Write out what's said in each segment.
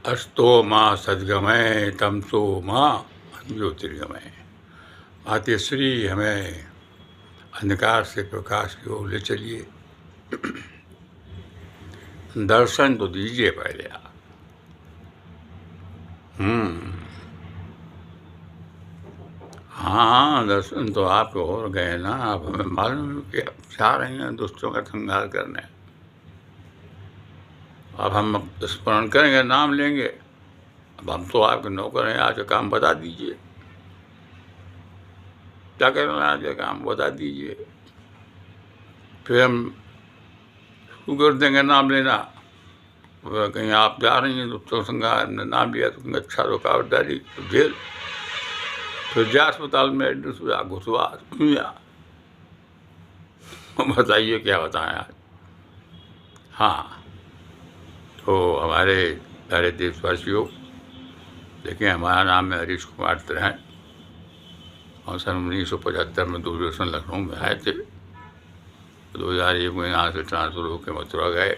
अस्तो माँ सद्गमय तमसो माँ ज्योतिर्गमय। मातेश्वरी हमें अंधकार से प्रकाश की ओर ले चलिए। दर्शन तो दीजिए पहले आप। हाँ, दर्शन तो आप हो गए ना। अब हमें मालूम है कि आप चाह रही हैं दुष्टों का संहार करने। अब हम स्मरण करेंगे, नाम लेंगे। अब हम तो आपके नौकर हैं, आज का काम बता दीजिए। क्या करना है आज का काम बता दीजिए, फिर हम शुरू कर देंगे नाम लेना। कहीं आप जा रही हैं दुष्टों का संहार, नाम लिया तो अच्छा रुकावट डाली तो जेल, फिर जा अस्पताल में एडमिट हुआ, घुसवा सुनिया। बताइए क्या बताएं आज। हाँ, तो हमारे प्यारे देशवासियों, देखिए हमारा नाम है हरीश कुमार त्रेहन और सन 1975 में दूरदर्शन लखनऊ में आए थे। 2001 में यहाँ से ट्रांसफ़र होकर मथुरा गए।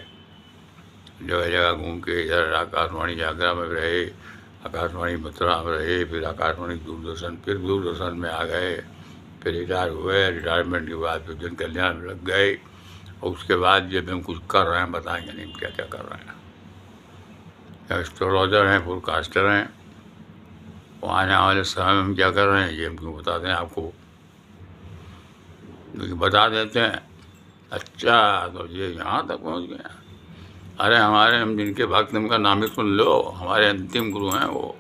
जगह जगह घूम के इधर आकाशवाणी आगरा में रहे, आकाशवाणी मथुरा में रहे, फिर आकाशवाणी दूरदर्शन, फिर दूरदर्शन में आ गए, फिर रिटायर हुए। रिटायरमेंट के बाद फिर जन कल्याण में लग गए और उसके बाद जब हम कुछ कर रहे हैं बताएंगे नहीं क्या क्या कर रहे हैं। एस्ट्रोलॉजर हैं, फोरकास्टर हैं, वो आने वाले समय में हम क्या कर रहे हैं ये हम क्यों बता दें आपको, क्योंकि बता देते हैं। अच्छा, तो ये यहाँ तक पहुँच गया। अरे हमारे, हम जिनके भक्त उनका नाम ही सुन लो। हमारे अंतिम गुरु हैं वो,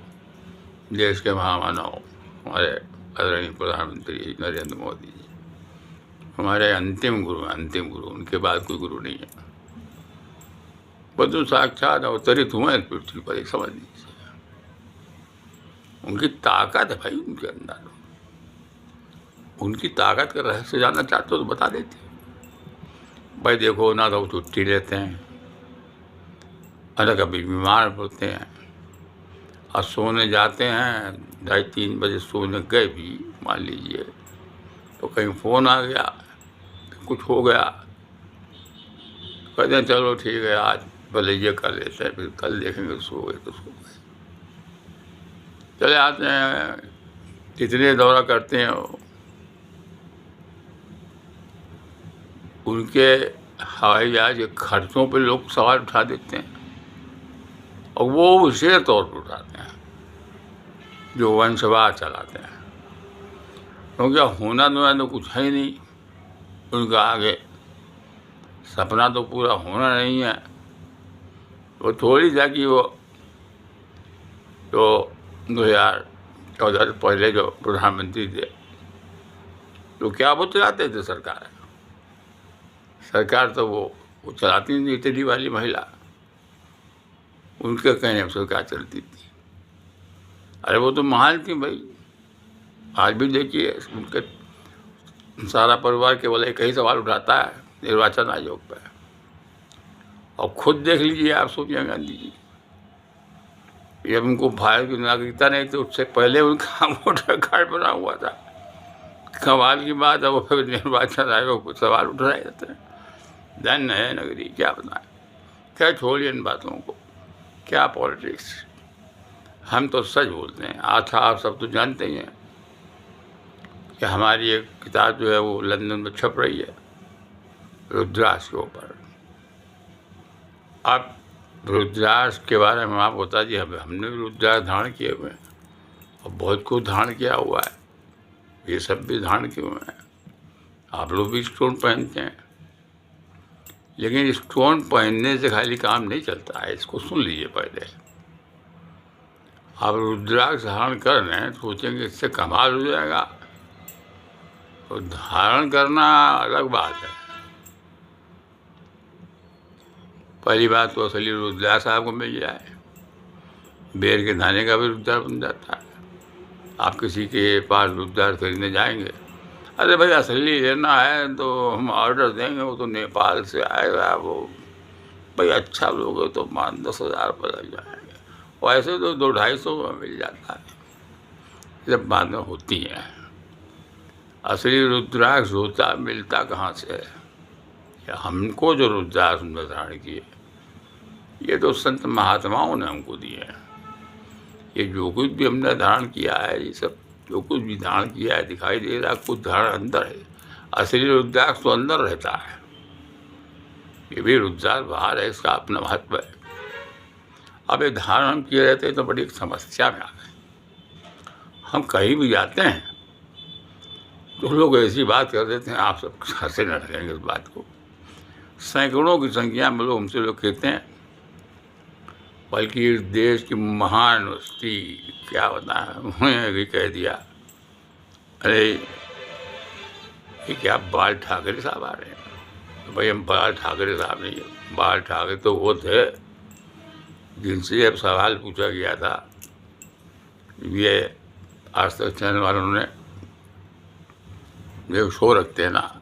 देश के महामानव हमारे आदरणीय प्रधानमंत्री नरेंद्र मोदी जी, हमारे अंतिम गुरु हैं, अंतिम गुरु। उनके बाद कोई गुरु नहीं है। बधु साक्षात अवतरित हुए हैं पृथ्वी पर, समझ लीजिए। उनकी ताकत है भाई उनके अंदर। उनकी ताकत का रहस्य जानना चाहते हो तो बता देते भाई। देखो ना, तो छुट्टी लेते हैं, अरे कभी बीमार पड़ते हैं और सोने जाते हैं 2:30-3 बजे सोने गए भी मान लीजिए, तो कहीं फ़ोन आ गया, कुछ हो गया, कहते हैं चलो ठीक है आज भले ये कर लेते हैं, फिर कल देखेंगे। सो गए तो सो गए, चले आते हैं। कितने दौरा करते हैं वो। उनके हवाई जहाज के खर्चों पे लोग सवाल उठा देते हैं और वो विशेष तौर पर उठाते हैं जो वंशवाद चलाते हैं, क्योंकि होना तो कुछ है ही नहीं उनका आगे। सपना तो पूरा होना नहीं है। वो थोड़ी था कि वो तो 2014 से पहले जो प्रधानमंत्री थे तो क्या वो चलाते थे सरकार। सरकार तो वो चलाती नहीं, इटली वाली महिला, उनके कहने पर सरकार चलती थी। अरे वो तो महान थी भाई। आज भी देखिए उनके सारा परिवार केवल एक ही सवाल उठाता है निर्वाचन आयोग पर। और खुद देख लीजिए आप, सोनिया गांधी जी, जब उनको भारत की नागरिकता नहीं तो उससे पहले उनका वोटर कार्ड बना हुआ था। कमाल की बात है, वो फिर निर्वाचन आयोग को सवाल उठ रहे जाते हैं। धन्य है नगरी, क्या बताएं। खैर छोड़िए इन बातों को, क्या पॉलिटिक्स। हम तो सच बोलते हैं। अच्छा, आप सब तो जानते ही हैं कि हमारी एक किताब जो है वो लंदन में छप रही है रुद्राक्ष के ऊपर। अब रुद्राक्ष के बारे में आप बता दिए। हमने भी रुद्राक्ष धारण किए हुए हैं और बहुत कुछ धारण किया हुआ है। ये सब भी धारण किए हुए हैं। आप लोग भी स्टोन पहनते हैं, लेकिन स्टोन पहनने से खाली काम नहीं चलता है। इसको सुन लीजिए पहले। आप रुद्राक्ष धारण कर रहे हैं, सोचेंगे इससे कमाल हो जाएगा, तो धारण करना अलग बात है। पहली बात तो असली रुद्राक्ष आपको मिल जाए, बेर के दाने का भी रुद्राक्ष बन जाता है। आप किसी के पास रुद्राक्ष खरीदने जाएंगे, अरे भाई असली लेना है तो हम ऑर्डर देंगे, वो तो नेपाल से आएगा। वो भाई अच्छा लोग तो 5-10 हज़ार रुपये लग जाएंगे। वैसे तो 200-250 में मिल जाता है जब बातें होती हैं। असली रुद्राक्ष होता मिलता कहाँ से है। या हमको जो रुद्राक्ष धारण किए ये तो संत महात्माओं ने हमको दिए हैं। ये जो कुछ भी हमने धारण किया है, ये सब जो कुछ भी धारण किया है दिखाई दे रहा है, कुछ धारण अंदर है। असली रुद्राक्ष तो अंदर रहता है, ये भी रुद्राक्ष बाहर है, इसका अपना महत्व है। अब ये धारण हम किए रहते हैं तो बड़ी एक समस्या में आ गए। हम कहीं भी जाते हैं तो लोग ऐसी बात कर देते हैं, आप सब हंसे न लगेंगे इस बात को। सैकड़ों की संख्या में लोग हमसे लोग कहते हैं, बल्कि इस देश की महान हस्ती क्या बताएं, उन्होंने भी कह दिया, अरे ये क्या बाल ठाकरे साहब आ रहे हैं। तो भाई हम बाल ठाकरे साहब नहीं है, बाल ठाकरे तो वो थे जिनसे अब सवाल पूछा गया था। ये आज तक चैनल वालों ने जो शो रखते हैं ना,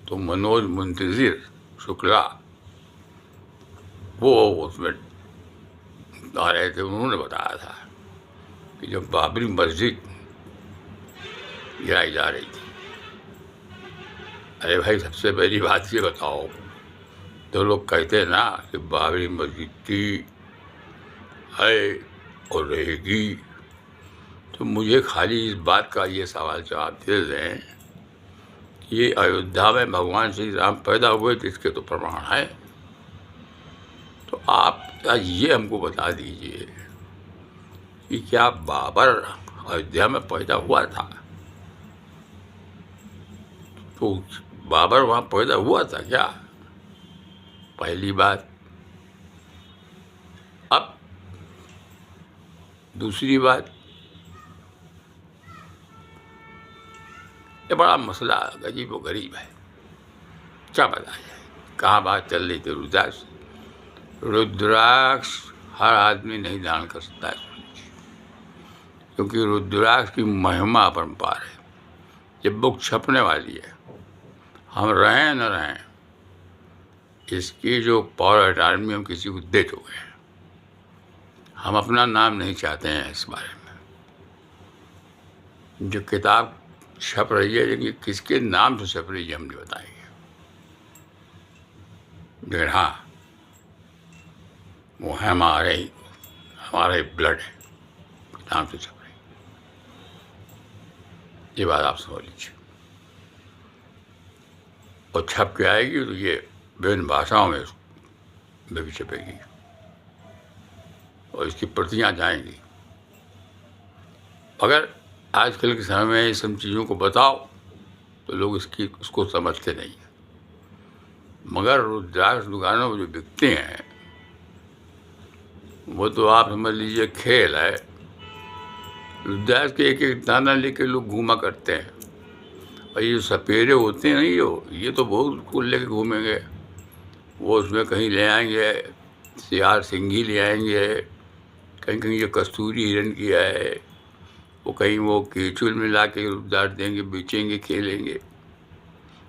तो मनोज मुंतजिर शुक्ला वो उसमें आ रहे थे। उन्होंने बताया था कि जब बाबरी मस्जिद गिराई जा रही थी, अरे भाई सबसे पहली बात ये बताओ, तो लोग कहते हैं ना कि बाबरी मस्जिद थी, है और रहेगी। तो मुझे खाली इस बात का ये सवाल जवाब दे दें कि ये अयोध्या में भगवान श्री राम पैदा हुए थे, इसके तो प्रमाण है। तो आप ये हमको बता दीजिए कि क्या बाबर अयोध्या में पैदा हुआ था? तो बाबर वहाँ पैदा हुआ था क्या? पहली बात। अब दूसरी बात, ये बड़ा मसला अजीब व गरीब है, क्या बताया जाए। कहाँ बात चल रही थी रुद्राक्ष। रुद्राक्ष हर आदमी नहीं धारण कर सकता है, क्योंकि रुद्राक्ष की महिमा अपरंपार है। ये बुक छपने वाली है, हम रहें न रहें, इसकी जो पावर अटारमी हम किसी को दे चुके हैं। हम अपना नाम नहीं चाहते हैं इस बारे में। जो किताब छप रही है, लेकिन किसके नाम से छप रही है हम नहीं बताएंगे। लेकिन हाँ, वो है हमारे ब्लड है, नाम से छप रही। ये बात आप समझ लीजिए। और छप के आएगी तो ये विभिन्न भाषाओं में भी छपेगी और इसकी प्रतियां जाएंगी। अगर आजकल के समय में इन सब चीज़ों को बताओ तो लोग उसको समझते नहीं हैं। मगर रुद्राक्ष दुकानों में जो बिकते हैं वो तो आप समझ लीजिए खेल है। रुद्राक्ष के एक एक दाना लेके लोग घूमा करते हैं। और ये सपेरे होते हैं नहीं, ये तो बहुत कुल लेके घूमेंगे। वो उसमें कहीं ले आएंगे सियार सिंघी ले आएंगे, कहीं कहीं ये कस्तूरी हिरण किया है, वो कहीं वो केचुल में ला के रुद्राक्ष देंगे, बेचेंगे, खेलेंगे।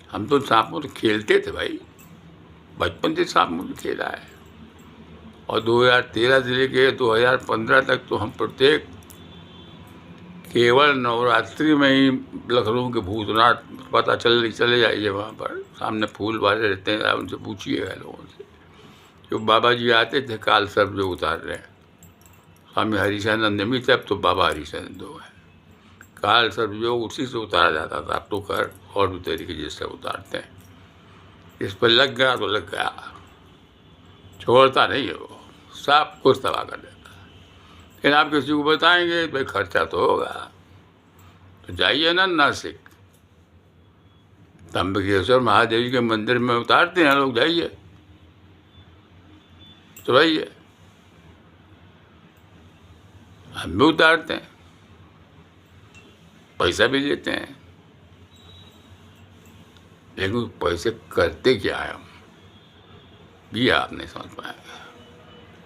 हम तो सांपों तो खेलते थे भाई, बचपन से सांपों से खेला है। और 2013 से लेके 2015 तक तो हम प्रत्येक केवल नवरात्रि में ही लखनऊ के भूतनाथ पता चले जाइए, वहाँ पर सामने फूल वाले रहते हैं, आप उनसे पूछिएगा लोगों से। जो बाबा जी आते थे काल सर्प जो उतार रहे हैं, स्वामी हरिशनंद भी थे, अब तो बाबा हरिशनंद हो गए। काल सर्प जो उसी से उतारा जाता था, अब तो कर और भी तरीके जैसे उतारते हैं। इस पर लग गया तो लग गया, छोड़ता नहीं है वो, सब कुछ तबाह कर देता है। लेकिन आप किसी को बताएंगे भाई खर्चा तो होगा, तो जाइए ना नासिक, त्र्यंबकेश्वर महादेव जी के मंदिर में उतारते हैं लोग, जाइए तो रहिए। हम भी उतारते हैं, पैसा भी लेते हैं, लेकिन पैसे करते क्या है हम, ये आप नहीं समझ पाएंगे।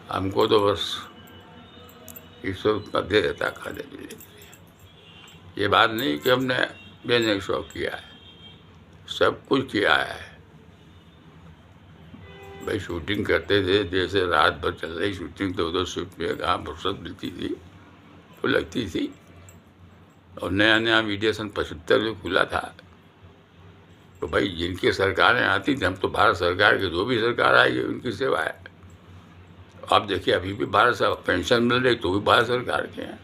हमको तो बस ईश्वर उतना दे देता है खाने पीने के लिए। ये बात नहीं कि हमने बेने शौक किया है, सब कुछ किया है भाई। शूटिंग करते थे, जैसे रात भर चल रही शूटिंग, तो उधर शूट में कहाँ फुर्सत मिलती थी, तो लगती थी। और नया नया मीडिया सन 75 में खुला था, तो भाई जिनकी सरकारें आती थी, हम तो भारत सरकार की जो भी सरकार आएगी उनकी सेवा है। आप देखिए अभी भी भारत से पेंशन मिल रही तो भी भारत सरकार के हैं।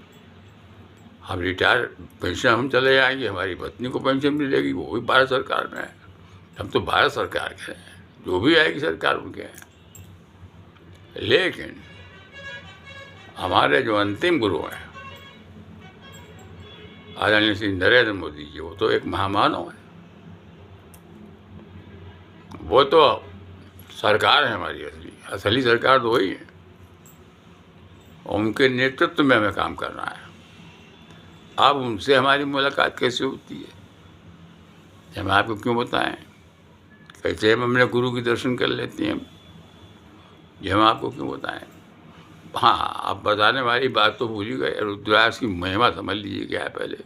हम रिटायर पेंशन हम चले जाएंगे, हमारी पत्नी को पेंशन मिलेगी, वो भी भारत सरकार में है। हम तो भारत सरकार के हैं, जो भी आएगी सरकार उनके हैं। लेकिन हमारे जो अंतिम गुरु हैं आदरणीय श्री नरेंद्र मोदी जी, वो तो एक महामानव है। वो तो सरकार है हमारी, असली सरकार तो वही है। उनके नेतृत्व में हमें काम करना है। अब उनसे हमारी मुलाकात कैसे होती है ये हम आपको क्यों बताएं? कैसे हम अपने गुरु के दर्शन कर लेते हैं ये हम आपको क्यों बताएं? हाँ, आप बताने वाली बात तो भूल ही गए। रुद्राक्ष की महिमा समझ लीजिए क्या है पहले।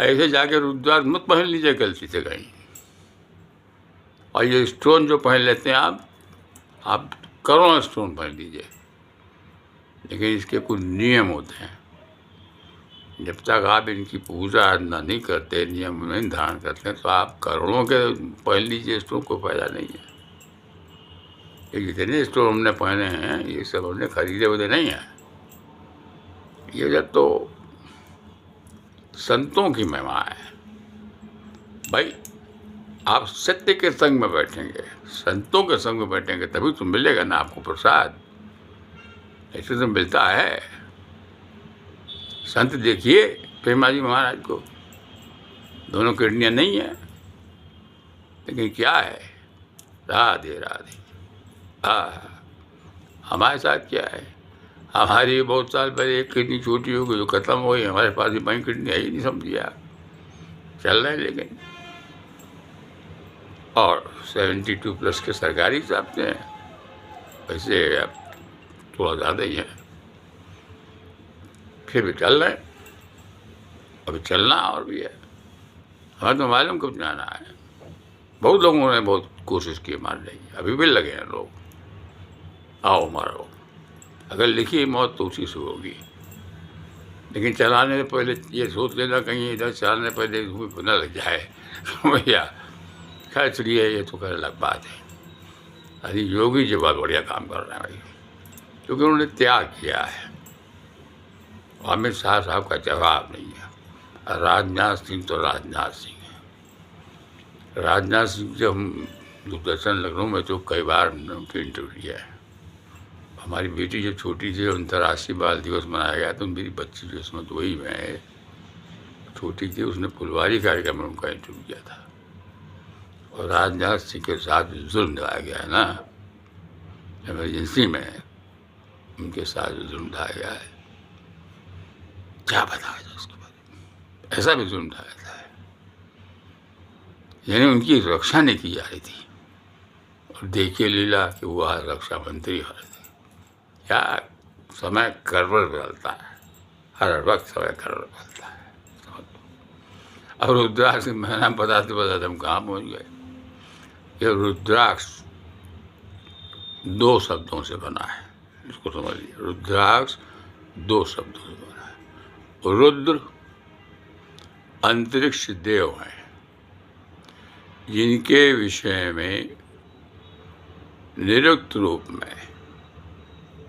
ऐसे जाके रुद्राक्ष मत पहन लीजिए गलती से कहीं। और ये स्टोन जो पहन लेते हैं आप करोड़ों स्टोन पहन लीजिए, लेकिन इसके कुछ नियम होते हैं। जब तक आप इनकी पूजा आराधना नहीं करते, नियम नहीं धारण करते, तो आप करोड़ों के पहन लीजिए, इसको कोई फायदा नहीं है। ये जितने स्टोन हमने पहने हैं ये सब हमने खरीदे हुए नहीं हैं। ये जब तो संतों की महिमा है भाई। आप सत्य के संग में बैठेंगे, संतों के संग में बैठेंगे तभी तो मिलेगा ना आपको प्रसाद। ऐसे तो मिलता है। संत देखिए प्रेमा जी महाराज को, दोनों किडनियाँ नहीं है, लेकिन क्या है, राधे राधे। हमारे साथ क्या है, हमारी बहुत साल पहले एक किडनी छोटी हो गई जो खत्म हो गई, हमारे पास ही बाई किडनी है ही नहीं, समझिए आप। चल रहे हैं लेकिन, और 72 प्लस के सरकारी हिसाब से हैं, वैसे अब थोड़ा ज़्यादा ही है, फिर भी चल रहे हैं। अभी चलना और भी है, हमें तो मालूम कब जाना है। बहुत लोगों ने बहुत कोशिश की मारने की, अभी भी लगे हैं लोग, आओ मारो। अगर लिखी मौत तो उसी से होगी, लेकिन चलाने से पहले ये सोच लेना कहीं इधर चलाने पहले धूप न लग जाए भैया। खैर चलिए, ये तो खैर अलग बात है। अरे योगी जी बहुत बढ़िया काम कर रहे हैं भाई, क्योंकि उन्होंने त्याग किया है। अमित शाह साहब का जवाब नहीं है। राजनाथ सिंह तो राजनाथ सिंह है। राजनाथ सिंह जब हम दूरदर्शन लखनऊ में तो कई बार उनकी इंटरव्यू किया है। हमारी बेटी जब छोटी थी, अंतर्राष्ट्रीय बाल दिवस मनाया गया तो मेरी बच्ची जो उसमें तो वही में छोटी थी, उसने फुलवारी कार्यक्रम में उनका इंटरव्यू किया था। और राजनाथ सिंह के साथ जुल्म ढाया गया है ना, इमरजेंसी में उनके साथ जुल्म ढाया गया है। क्या बताया जाए उसके बारे में, ऐसा भी जुल्म ढाया था। यानी उनकी रक्षा नहीं की जा रही थी। और देखिए लीला कि वो आज रक्षा मंत्री हो रहे थे। क्या समय गड़बड़ बदलता है, हर वक्त समय गड़बड़ बदलता है। अब रुद्राक्ष की महिमा बताते बताते हम कहाँ पहुँच गए। ये रुद्राक्ष 2 शब्दों से बना है, इसको समझिए। रुद्राक्ष 2 शब्दों से बना है। रुद्र अंतरिक्ष देव हैं, जिनके विषय में निरुक्त रूप में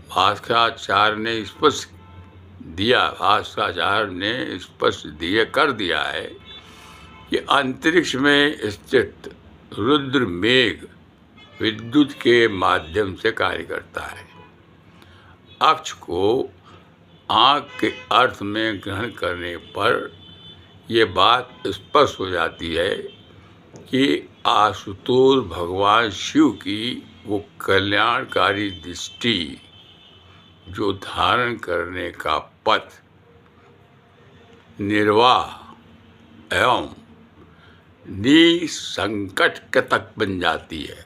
भास्कराचार्य ने स्पष्ट दिया, भास्कराचार्य ने स्पष्ट कर दिया है कि अंतरिक्ष में स्थित रुद्र मेघ विद्युत के माध्यम से कार्य करता है। अक्ष को आँख के अर्थ में ग्रहण करने पर यह बात स्पष्ट हो जाती है कि आशुतोष भगवान शिव की वो कल्याणकारी दृष्टि जो धारण करने का पथ निर्वाह एवं निसंकट तक बन जाती है,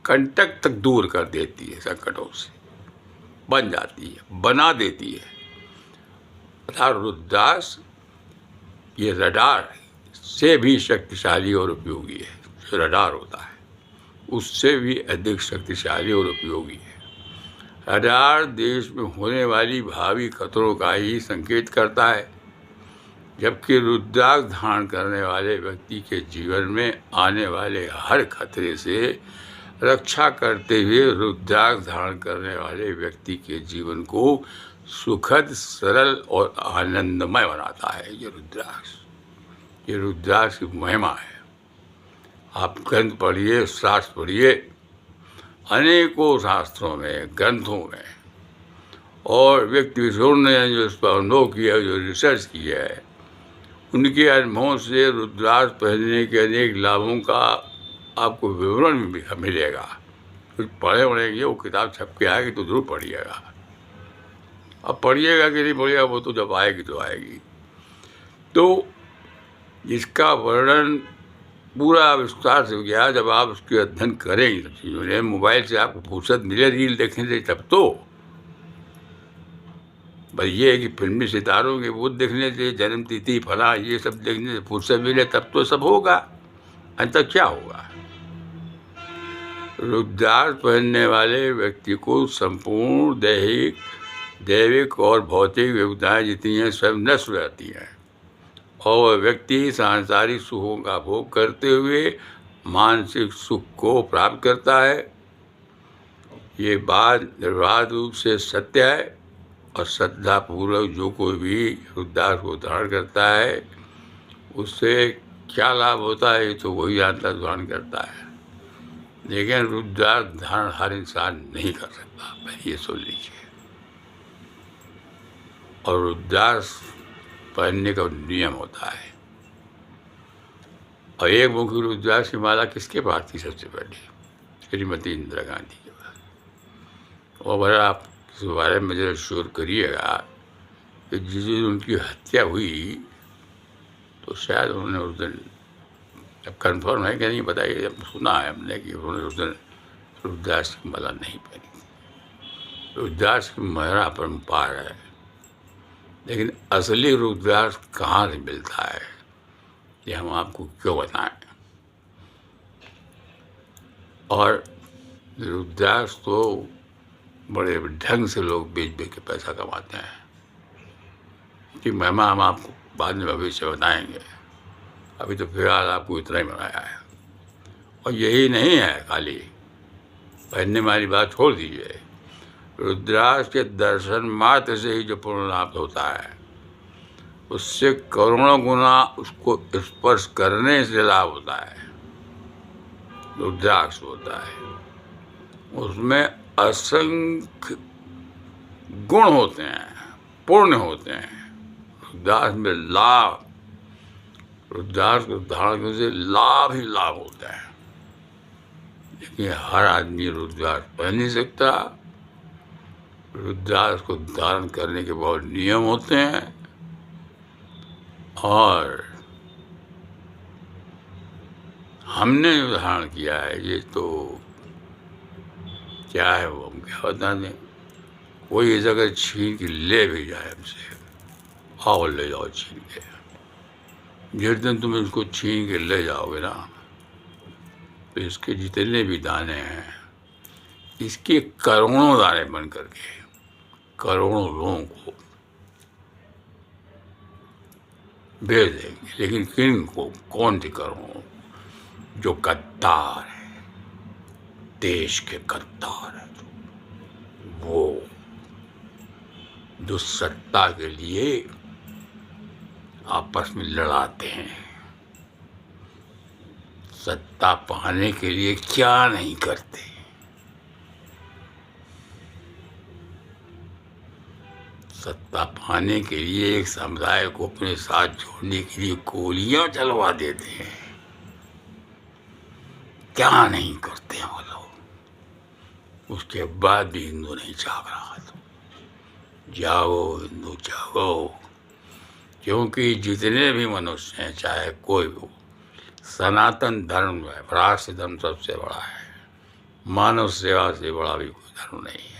कंटक तक दूर कर देती है, संकटों से बन जाती है, बना देती है। अर्थात रुद्राक्ष ये रडार से भी शक्तिशाली और उपयोगी है। जो रडार होता है उससे भी अधिक शक्तिशाली और उपयोगी है। रडार देश में होने वाली भावी खतरों का ही संकेत करता है, जबकि रुद्राक्ष धारण करने वाले व्यक्ति के जीवन में आने वाले हर खतरे से रक्षा करते हुए रुद्राक्ष धारण करने वाले व्यक्ति के जीवन को सुखद, सरल और आनंदमय बनाता है। ये रुद्राक्ष की महिमा है। आप ग्रंथ पढ़िए, शास्त्र पढ़िए, अनेकों शास्त्रों में, ग्रंथों में, और व्यक्ति विशेषों ने जो इस पर अनुभव किया है, जो रिसर्च किया है, उनके अनुभवों से रुद्राक्ष पहनने के अनेक लाभों का आपको विवरण भी मिलेगा। कुछ पढ़े पढ़ेंगे, वो किताब छप के आएगी तो जरूर पढ़िएगा। अब पढ़िएगा कि नहीं पढ़िएगा वो तो जब आएगी तो आएगी। तो इसका वर्णन पूरा विस्तार से हो गया जब आप उसके अध्ययन करेंगे सब चीज़ों ने। मोबाइल से आपको फुर्सत मिले रील देखने से तब तो, बस ये है कि फिल्मी सितारों के वो देखने से, जन्म तिथि फला ये सब देखने से फुर्सत मिले तब तो सब होगा, अंतर क्या होगा। रुद्राक्ष पहनने वाले व्यक्ति को संपूर्ण दैविक और भौतिक विविधताएँ जितनी हैं सब नष्ट हो जाती हैं, और वह व्यक्ति सांसारिक सुखों का भोग करते हुए मानसिक सुख को प्राप्त करता है। ये बात निर्बाध रूप से सत्य है, और श्रद्धापूर्वक जो कोई भी रुद्राक्ष को धारण करता है उससे क्या लाभ होता है तो वही जानता धारण करता है। लेकिन रुद्राक्ष धारण हर इंसान नहीं कर सकता, पहले ये सुन लीजिए। और रुद्राक्ष पहनने का नियम होता है। और एक मुखी रुद्राक्ष की माला किसके पास थी सबसे पहले? श्रीमती इंदिरा गांधी के पास। और अगर आप इस बारे में जरा शोर करिएगा कि जिस दिन उनकी हत्या हुई तो शायद उन्होंने उस दिन, अब कन्फर्म है कि नहीं बताइए, जब सुना है हमने कि उन्होंने उस दिन रुद्राक्ष की माला नहीं पहनी थी। रुद्राक्ष की महिमा परम्पार है, लेकिन असली रुद्राक्ष कहाँ से मिलता है ये हम आपको क्यों बताएं। और रुद्राक्ष तो बड़े ढंग से लोग बेच के पैसा कमाते हैं, कि महिमा हम आपको बाद में भविष्य बताएंगे। अभी तो फिलहाल आपको इतना ही बताया है। और यही नहीं है खाली, पहनने वाली बात छोड़ दीजिए, रुद्राक्ष के दर्शन मात्र से ही जो पुण्य लाभ होता है उससे करोड़ों गुना उसको स्पर्श करने से लाभ होता है। रुद्राक्ष होता है, उसमें असंख्य गुण होते हैं, पुण्य होते हैं। रुद्राक्ष में लाभ, रुद्राक्ष को धारण करने से लाभ ही लाभ होता है। लेकिन हर आदमी रुद्राक्ष पहन नहीं सकता। रुद्राक्ष को धारण करने के बहुत नियम होते हैं, और हमने जो धारण किया है ये तो क्या है वो हम क्या बता दें। कोई इस अगर छीन के ले भी जाए हमसे, आओ ले जाओ छीन के, जिस दिन तुम इसको छीन के ले जाओगे ना तो इसके जितने भी दाने हैं इसके करोड़ों दाने बन करके करोड़ों लोगों को बेच देंगे। लेकिन किन को? कौन थे करोड़ों? जो गद्दार है, देश के गद्दार है, वो जो सत्ता के लिए आपस में लड़ाते हैं, सत्ता पाने के लिए क्या नहीं करते। सत्ता पाने के लिए एक समुदाय को अपने साथ जोड़ने के लिए गोलियां चलवा देते हैं। क्या नहीं करते हैं वो लोग। उसके बाद भी हिंदू नहीं जाग रहा। तो जागो हिंदू जागो, क्योंकि जितने भी मनुष्य हैं, चाहे कोई भी हो, सनातन धर्म है, राष्ट्र धर्म सबसे बड़ा है। मानव सेवा से बड़ा भी कोई धर्म नहीं है।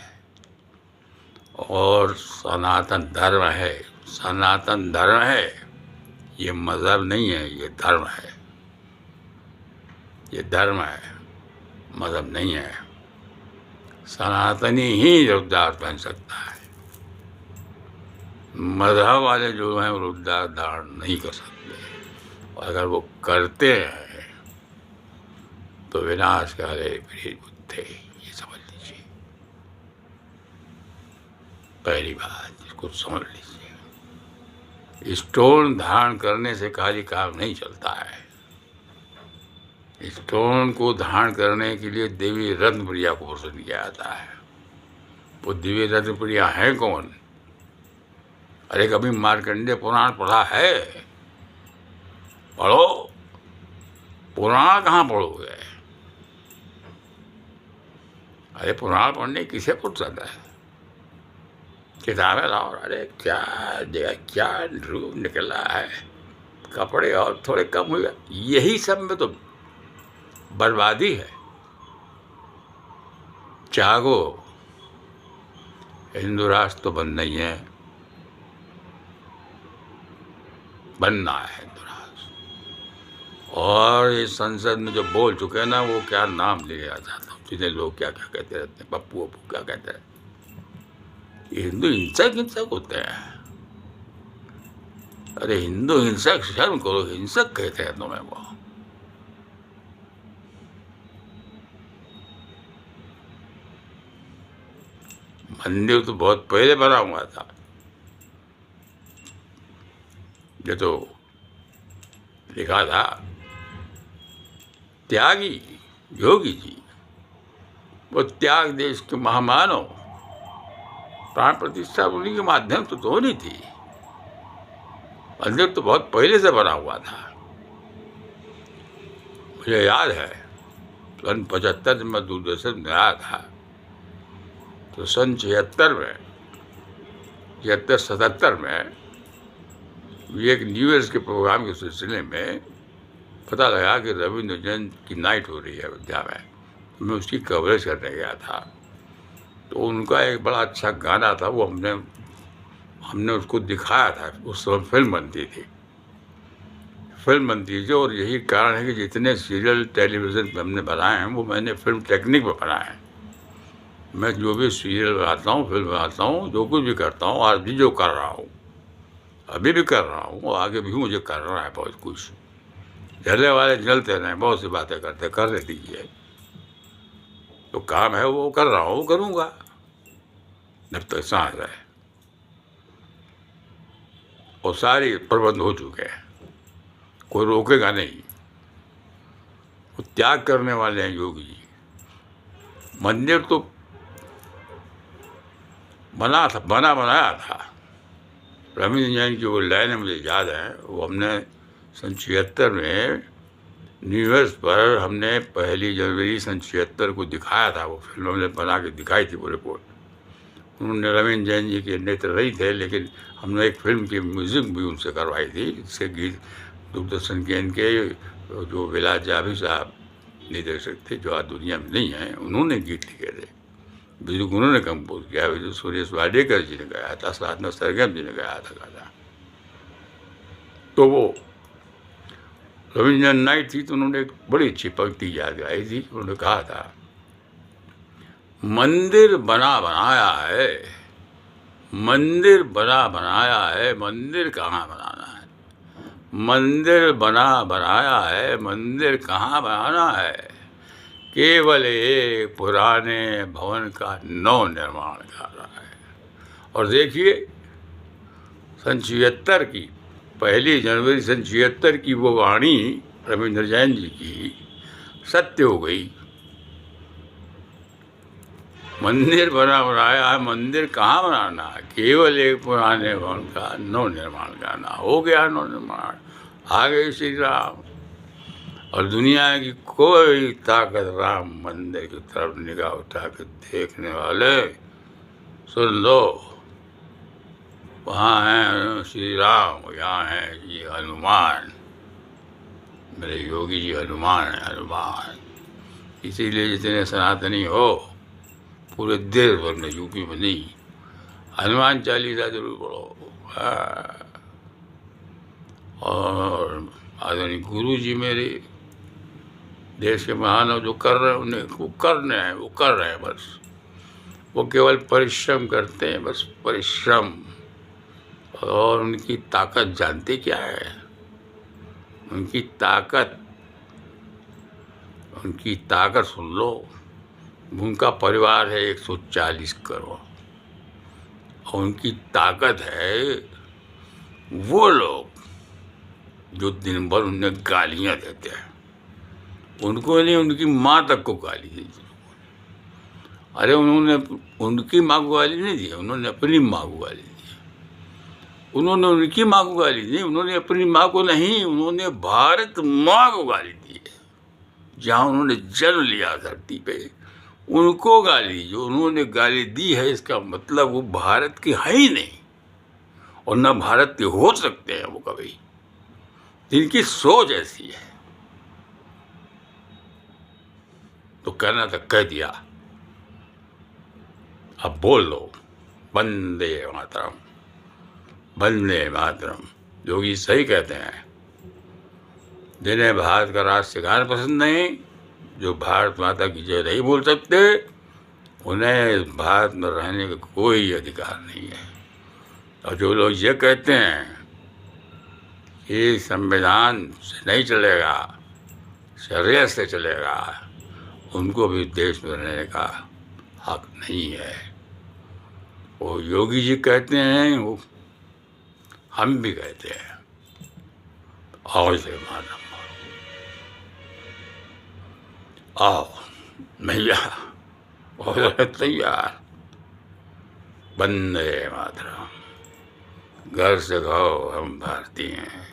और सनातन धर्म है, सनातन धर्म है, ये मजहब नहीं है, ये धर्म है। ये धर्म है, मजहब नहीं है। सनातनी ही रुद्राक्ष पहन सकता है। मजहब वाले जो हैं वो रुद्राक्ष धारण नहीं कर सकते, और अगर वो करते हैं तो विनाश का थे, ये समझ लीजिए। पहली बात इसको समझ लीजिए। स्टोन धारण करने से खाली काम नहीं चलता है। स्टोन को धारण करने के लिए देवी रत्नप्रिया को पसंद किया जाता है। वो देवी रत्नप्रिया है कौन? अरे कभी मार्कंडेय पुराण पढ़ा है? पढ़ो। पुराण कहाँ पढ़ोगे? अरे पुराण पढ़ने किसे फुर्सत है? किताबें लाओ। अरे क्या जगह, क्या रूप निकला है, कपड़े और थोड़े कम हुए, यही सब में तो बर्बादी है। जागो, हिंदू राष्ट्र तो बनना ही है, बनना है हिंदू राष्ट्र। और इस संसद में जो बोल चुके हैं ना, वो क्या नाम ले जाता हूँ, जिन्हें लोग क्या क्या कहते रहते हैं, पप्पू वप्पू क्या कहते हैं। ये हिंदू हिंसक हिंसक होते हैं। अरे हिंदू हिंसक, शर्म करो, हिंसक कहते हैं तुम्हें वो। मंदिर तो बहुत पहले बना हुआ था। ये तो लिखा था त्यागी योगी जी, वो त्याग देश के महामानव, प्राण प्रतिष्ठा उन्हीं के माध्यम से तो होनी थी। मंदिर तो बहुत पहले से बना हुआ था। मुझे याद है सन 75 में दूरदर्शन में आया था, तो सन 76 में, 76-77 में एक न्यू ईयर्स के प्रोग्राम के सिलसिले में पता लगा कि रविंद्र जयंती की नाइट हो रही है अयोध्या में। तो मैं उसकी कवरेज करने गया था। तो उनका एक बड़ा अच्छा गाना था, वो हमने उसको दिखाया था। उस समय फिल्म बनती थी, और यही कारण है कि जितने सीरियल टेलीविज़न पे हमने बनाए हैं वो मैंने फिल्म टेक्निक में बनाए हैं। मैं जो भी सीरियल बनाता हूँ, फिल्म बनाता हूँ, जो कुछ भी करता हूँ, आज भी जो कर रहा हूँ, अभी भी कर रहा हूँ, आगे भी मुझे करना है बहुत कुछ। जलने वाले जलते रहें, बहुत सी बातें करते, कर दीजिए। तो काम है वो कर रहा हूँ, करूँगा जब तक सांस है। और सारी प्रबंध हो चुके हैं, कोई रोकेगा नहीं। वो त्याग करने वाले हैं योगी जी। मंदिर तो बनाया था। रविंद्र जैन की वो लाइनें मुझे याद हैं। वो हमने सन 76 में न्यू ईयर्स पर हमने 1 जनवरी सन 76 को दिखाया था। वो फिल्म हमने बना के दिखाई थी, वो रिपोर्ट। उन्होंने रविंद्र जैन जी के नेत्र नहीं थे, लेकिन हमने एक फिल्म की म्यूज़िक भी उनसे करवाई थी, जिसके गीत दूरदर्शन के इनके जो विलास जाभी साहब निर्देशक थे, जो आज दुनिया में नहीं हैं, उन्होंने गीत लिखे थे। म्यूजिक उन्होंने कंपोज किया, जो सुरेश वाडेकर जी ने गाया था, साथ में सरगम जी ने गाया था गाना। तो वो रविंद्र नाइट थी, तो उन्होंने एक बड़ी अच्छी पंक्ति याद गाई थी। उन्होंने कहा था, मंदिर बना बनाया है, मंदिर बना बनाया है, मंदिर कहाँ बनाना है। मंदिर बना बनाया है, मंदिर कहाँ बनाना है। केवल एक पुराने भवन का नव निर्माण कर रहा है। और देखिए सन 76 की 1 जनवरी सन 76 की वो वाणी रविंद्र जैन जी की सत्य हो गई। मंदिर बना बनाया है, मंदिर कहाँ बनाना है। केवल एक पुराने भवन का नव निर्माण करना। हो गया नव निर्माण, आ गए श्री राम। और दुनिया की कोई ताकत राम मंदिर की तरफ निगाह उठा के देखने वाले, सुन लो, वहाँ हैं श्री राम, यहाँ हैं ये हनुमान, मेरे योगी जी हनुमान हैं, हनुमान। इसीलिए जितने सनातनी हो पूरे देश भर में, यूपी में नहीं, हनुमान चालीसा जरूर पढ़ो। और आदरणीय गुरु जी मेरे देश के महानव जो कर रहे हैं, उन्हें वो कर रहे हैं बस। वो केवल परिश्रम करते हैं, बस परिश्रम। और उनकी ताकत जानते क्या है? उनकी ताकत सुन लो, उनका परिवार है 140 करोड़ और उनकी ताकत है वो लोग जो दिन भर उन्हें गालियां देते हैं। उनको नहीं, उनकी माँ तक को गाली दी। अरे उन्होंने उनकी माँ को गाली नहीं दी, उन्होंने अपनी माँ को गाली दी। उन्होंने उनकी माँ को गाली दी, उन्होंने अपनी माँ को नहीं, उन्होंने भारत माँ को गाली दी है, जहाँ उन्होंने जन्म लिया धरती पे, उनको गाली। जो उन्होंने गाली दी है इसका मतलब वो भारत के है ही नहीं और न भारत के हो सकते हैं वो कभी। इनकी सोच ऐसी है। तो कहना तो कह दिया, अब बोल लो वंदे मातरम, वंदे मातरम। योगी सही कहते हैं, जिन्हें भारत का राष्ट्रीय गान पसंद नहीं, जो भारत माता की जय नहीं बोल सकते, उन्हें भारत में रहने का कोई अधिकार नहीं है। और जो लोग ये कहते हैं कि संविधान से नहीं चलेगा, शरीयत से चलेगा, उनको भी देश में रहने का हक नहीं है। वो योगी जी कहते हैं, वो हम भी कहते हैं। आओ से मातरम, आओ मैया और तैयार। वंदे मातरम। घर से कहो हम भारतीय हैं।